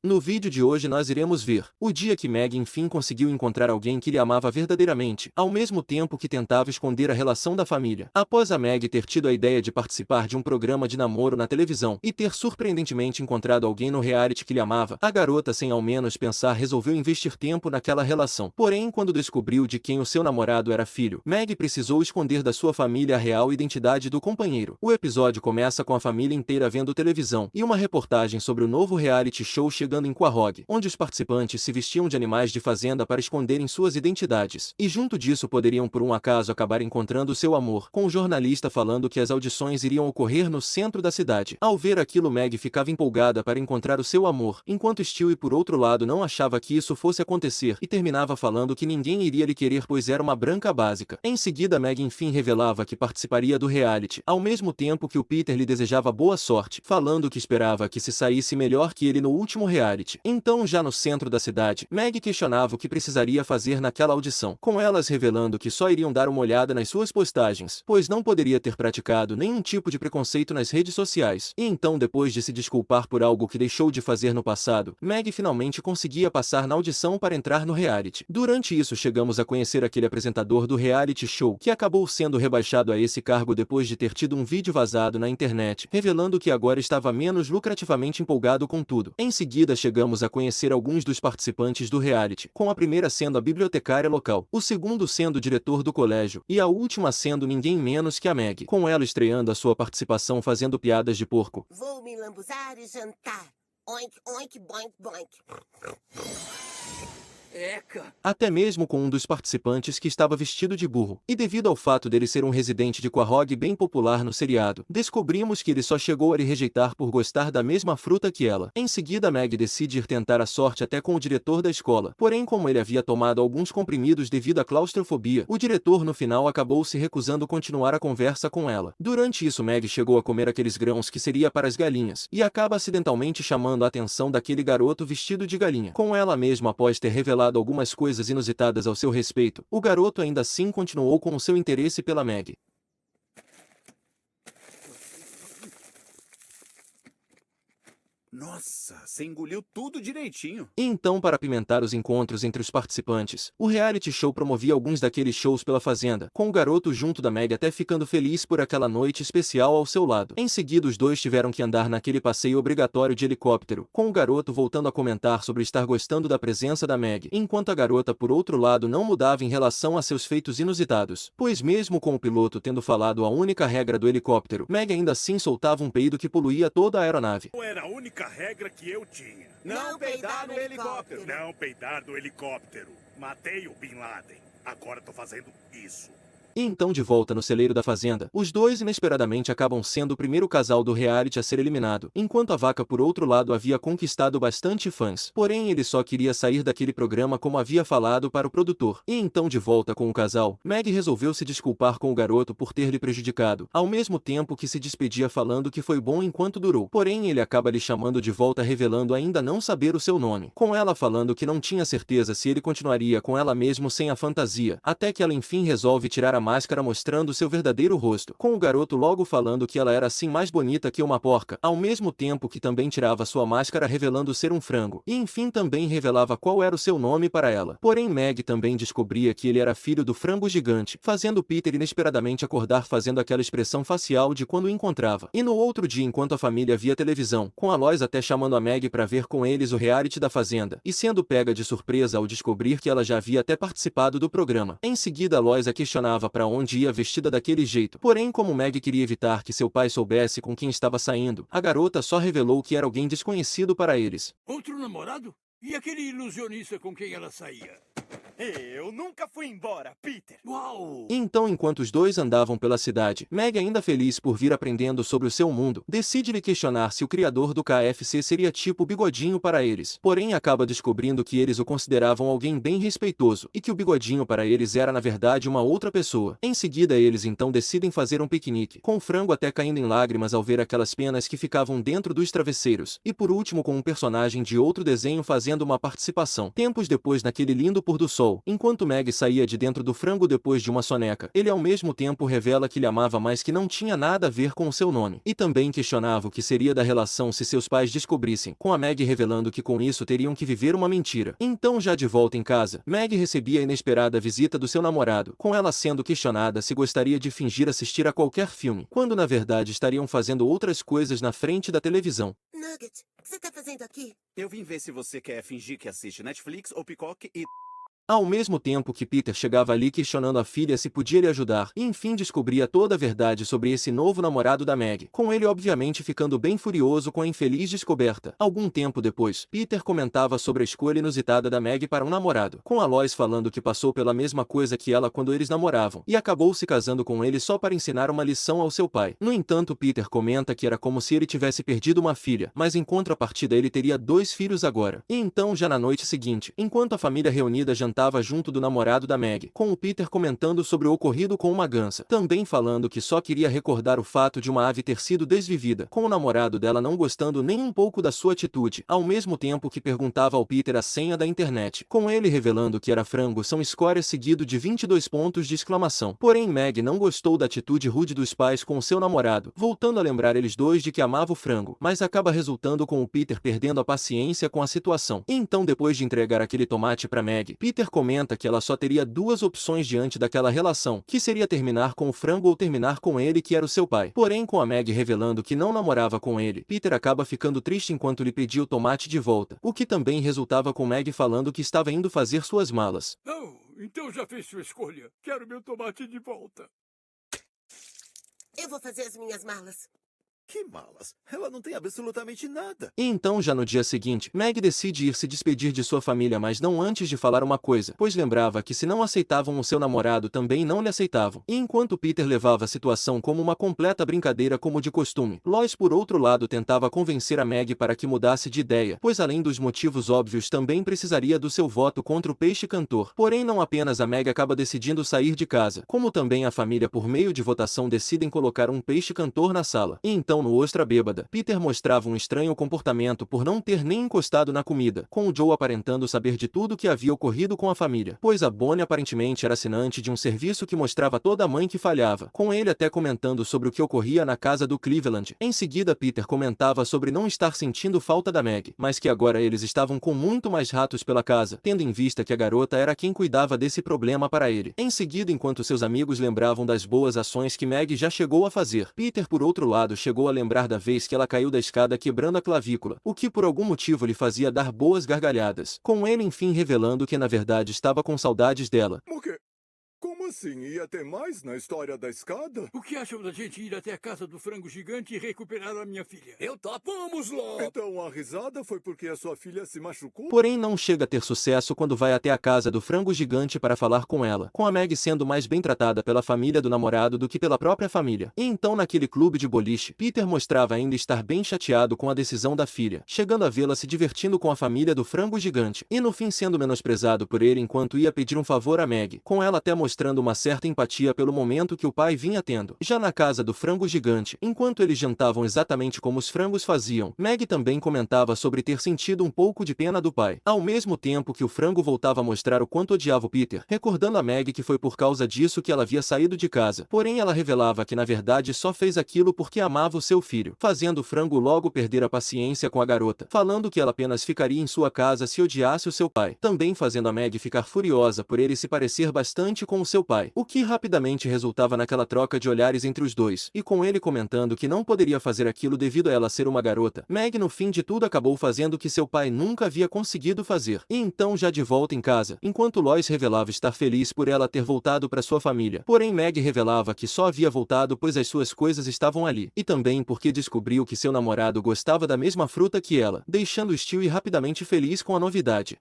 No vídeo de hoje nós iremos ver o dia que Meg enfim conseguiu encontrar alguém que lhe amava verdadeiramente, ao mesmo tempo que tentava esconder a relação da família. Após a Meg ter tido a ideia de participar de um programa de namoro na televisão e ter surpreendentemente encontrado alguém no reality que lhe amava, a garota, sem ao menos pensar, resolveu investir tempo naquela relação. Porém, quando descobriu de quem o seu namorado era filho, Meg precisou esconder da sua família a real identidade do companheiro. O episódio começa com a família inteira vendo televisão e uma reportagem sobre o novo reality show chegando em Quahog, onde os participantes se vestiam de animais de fazenda para esconderem suas identidades. E junto disso poderiam por um acaso acabar encontrando seu amor, com o jornalista falando que as audições iriam ocorrer no centro da cidade. Ao ver aquilo, Meg ficava empolgada para encontrar o seu amor, enquanto Stewie por outro lado não achava que isso fosse acontecer e terminava falando que ninguém iria lhe querer pois era uma branca básica. Em seguida, Meg enfim revelava que participaria do reality, ao mesmo tempo que o Peter lhe desejava boa sorte, falando que esperava que se saísse melhor que ele no último reality. Então, já no centro da cidade, Meg questionava o que precisaria fazer naquela audição, com elas revelando que só iriam dar uma olhada nas suas postagens, pois não poderia ter praticado nenhum tipo de preconceito nas redes sociais. E então, depois de se desculpar por algo que deixou de fazer no passado, Meg finalmente conseguia passar na audição para entrar no reality. Durante isso, chegamos a conhecer aquele apresentador do reality show, que acabou sendo rebaixado a esse cargo depois de ter tido um vídeo vazado na internet, revelando que agora estava menos lucrativamente empolgado com tudo. Em seguida, chegamos a conhecer alguns dos participantes do reality, com a primeira sendo a bibliotecária local, o segundo sendo o diretor do colégio, e a última sendo ninguém menos que a Meg, com ela estreando a sua participação fazendo piadas de porco. Vou me lambuzar e jantar. Oink, oink, boink, boink. Eca! Até mesmo com um dos participantes que estava vestido de burro. E devido ao fato dele ser um residente de Quahog bem popular no seriado, descobrimos que ele só chegou a lhe rejeitar por gostar da mesma fruta que ela. Em seguida, Meg decide ir tentar a sorte até com o diretor da escola. Porém, como ele havia tomado alguns comprimidos devido à claustrofobia, o diretor no final acabou se recusando continuar a conversa com ela. Durante isso, Meg chegou a comer aqueles grãos que seria para as galinhas, e acaba acidentalmente chamando a atenção daquele garoto vestido de galinha. Com ela mesma, após ter revelado algumas coisas inusitadas ao seu respeito, o garoto ainda assim continuou com o seu interesse pela Meg. Nossa, você engoliu tudo direitinho. E então, para apimentar os encontros entre os participantes, o reality show promovia alguns daqueles shows pela fazenda, com o garoto junto da Meg até ficando feliz por aquela noite especial ao seu lado. Em seguida, os dois tiveram que andar naquele passeio obrigatório de helicóptero, com o garoto voltando a comentar sobre estar gostando da presença da Meg, enquanto a garota por outro lado não mudava em relação a seus feitos inusitados, pois mesmo com o piloto tendo falado a única regra do helicóptero, Meg ainda assim soltava um peido que poluía toda a aeronave. Era a única regra que eu tinha. Não peidar no helicóptero. Não peidar do helicóptero. Matei o Bin Laden. Agora tô fazendo isso. E então, de volta no celeiro da fazenda, os dois inesperadamente acabam sendo o primeiro casal do reality a ser eliminado, enquanto a vaca por outro lado havia conquistado bastante fãs. Porém, ele só queria sair daquele programa como havia falado para o produtor. E então, de volta com o casal, Meg resolveu se desculpar com o garoto por ter lhe prejudicado, ao mesmo tempo que se despedia falando que foi bom enquanto durou. Porém, ele acaba lhe chamando de volta revelando ainda não saber o seu nome, com ela falando que não tinha certeza se ele continuaria com ela mesmo sem a fantasia, até que ela enfim resolve tirar a máscara mostrando seu verdadeiro rosto, com o garoto logo falando que ela era assim mais bonita que uma porca, ao mesmo tempo que também tirava sua máscara revelando ser um frango, e enfim também revelava qual era o seu nome para ela. Porém, Meg também descobria que ele era filho do frango gigante, fazendo Peter inesperadamente acordar fazendo aquela expressão facial de quando o encontrava. E no outro dia, enquanto a família via televisão, com a Lois até chamando a Meg para ver com eles o reality da fazenda, e sendo pega de surpresa ao descobrir que ela já havia até participado do programa. Em seguida, a Lois a questionava para onde ia vestida daquele jeito. Porém, como Meg queria evitar que seu pai soubesse com quem estava saindo, a garota só revelou que era alguém desconhecido para eles. Outro namorado? E aquele ilusionista com quem ela saía? Eu nunca fui embora, Peter. Uau! E então, enquanto os dois andavam pela cidade, Meg, ainda feliz por vir aprendendo sobre o seu mundo, decide lhe questionar se o criador do KFC seria tipo Bigodinho para eles. Porém, acaba descobrindo que eles o consideravam alguém bem respeitoso, e que o Bigodinho para eles era na verdade uma outra pessoa. Em seguida, eles então decidem fazer um piquenique, com o frango até caindo em lágrimas ao ver aquelas penas que ficavam dentro dos travesseiros, e por último com um personagem de outro desenho fazendo uma participação. Tempos depois, naquele lindo pôr do sol, sol, enquanto Meg saía de dentro do frango depois de uma soneca. Ele ao mesmo tempo revela que lhe amava, mas que não tinha nada a ver com o seu nome. E também questionava o que seria da relação se seus pais descobrissem, com a Meg revelando que com isso teriam que viver uma mentira. Então, já de volta em casa, Meg recebia a inesperada visita do seu namorado, com ela sendo questionada se gostaria de fingir assistir a qualquer filme, quando na verdade estariam fazendo outras coisas na frente da televisão. Nugget, o que você tá fazendo aqui? Eu vim ver se você quer fingir que assiste Netflix ou Peacock e... Ao mesmo tempo que Peter chegava ali questionando a filha se podia lhe ajudar, e enfim descobria toda a verdade sobre esse novo namorado da Meg, com ele obviamente ficando bem furioso com a infeliz descoberta. Algum tempo depois, Peter comentava sobre a escolha inusitada da Meg para um namorado, com a Lois falando que passou pela mesma coisa que ela quando eles namoravam, e acabou se casando com ele só para ensinar uma lição ao seu pai. No entanto, Peter comenta que era como se ele tivesse perdido uma filha, mas em contrapartida ele teria 2 filhos agora. E então, já na noite seguinte, enquanto a família reunida jantava junto do namorado da Meg, com o Peter comentando sobre o ocorrido com uma gansa, também falando que só queria recordar o fato de uma ave ter sido desvivida, com o namorado dela não gostando nem um pouco da sua atitude, ao mesmo tempo que perguntava ao Peter a senha da internet, com ele revelando que era frango são escórias seguido de 22 pontos de exclamação. Porém, Meg não gostou da atitude rude dos pais com o seu namorado, voltando a lembrar eles dois de que amava o frango, mas acaba resultando com o Peter perdendo a paciência com a situação. Então, depois de entregar aquele tomate para Meg, Peter comenta que ela só teria 2 opções diante daquela relação, que seria terminar com o frango ou terminar com ele, que era o seu pai. Porém, com a Meg revelando que não namorava com ele, Peter acaba ficando triste enquanto lhe pedia o tomate de volta, o que também resultava com Meg falando que estava indo fazer suas malas. Não, então já fez sua escolha. Quero meu tomate de volta. Eu vou fazer as minhas malas. Que malas? Ela não tem absolutamente nada. E então, já no dia seguinte, Meg decide ir se despedir de sua família, mas não antes de falar uma coisa, pois lembrava que se não aceitavam o seu namorado também não lhe aceitavam. E enquanto Peter levava a situação como uma completa brincadeira como de costume, Lois por outro lado tentava convencer a Meg para que mudasse de ideia, pois além dos motivos óbvios também precisaria do seu voto contra o peixe cantor. Porém, não apenas a Meg acaba decidindo sair de casa, como também a família por meio de votação decidem colocar um peixe cantor na sala. E então, no Ostra Bêbada, Peter mostrava um estranho comportamento por não ter nem encostado na comida, com o Joe aparentando saber de tudo o que havia ocorrido com a família, pois a Bonnie aparentemente era assinante de um serviço que mostrava toda a mãe que falhava, com ele até comentando sobre o que ocorria na casa do Cleveland. Em seguida, Peter comentava sobre não estar sentindo falta da Meg, mas que agora eles estavam com muito mais ratos pela casa, tendo em vista que a garota era quem cuidava desse problema para ele. Em seguida, enquanto seus amigos lembravam das boas ações que Meg já chegou a fazer, Peter por outro lado chegou a lembrar da vez que ela caiu da escada quebrando a clavícula, o que por algum motivo lhe fazia dar boas gargalhadas, com ele enfim revelando que na verdade estava com saudades dela. O quê? Como assim? Ia ter mais na história da escada? O que acham da gente ir até a casa do frango gigante e recuperar a minha filha? Eu topo, vamos lá. Então a risada foi porque a sua filha se machucou? Porém, não chega a ter sucesso quando vai até a casa do frango gigante para falar com ela, com a Meg sendo mais bem tratada pela família do namorado do que pela própria família. E então, naquele clube de boliche, Peter mostrava ainda estar bem chateado com a decisão da filha, chegando a vê-la se divertindo com a família do frango gigante, e no fim sendo menosprezado por ele enquanto ia pedir um favor a Meg, com ela até mostrando uma certa empatia pelo momento que o pai vinha tendo. Já na casa do frango gigante, enquanto eles jantavam exatamente como os frangos faziam, Meg também comentava sobre ter sentido um pouco de pena do pai, ao mesmo tempo que o frango voltava a mostrar o quanto odiava o Peter, recordando a Meg que foi por causa disso que ela havia saído de casa. Porém, ela revelava que na verdade só fez aquilo porque amava o seu filho, fazendo o frango logo perder a paciência com a garota, falando que ela apenas ficaria em sua casa se odiasse o seu pai, também fazendo a Meg ficar furiosa por ele se parecer bastante com o seu pai, o que rapidamente resultava naquela troca de olhares entre os dois, e com ele comentando que não poderia fazer aquilo devido a ela ser uma garota. Meg no fim de tudo acabou fazendo o que seu pai nunca havia conseguido fazer. E então, já de volta em casa, enquanto Lois revelava estar feliz por ela ter voltado para sua família, porém Meg revelava que só havia voltado pois as suas coisas estavam ali, e também porque descobriu que seu namorado gostava da mesma fruta que ela, deixando Stewie rapidamente feliz com a novidade.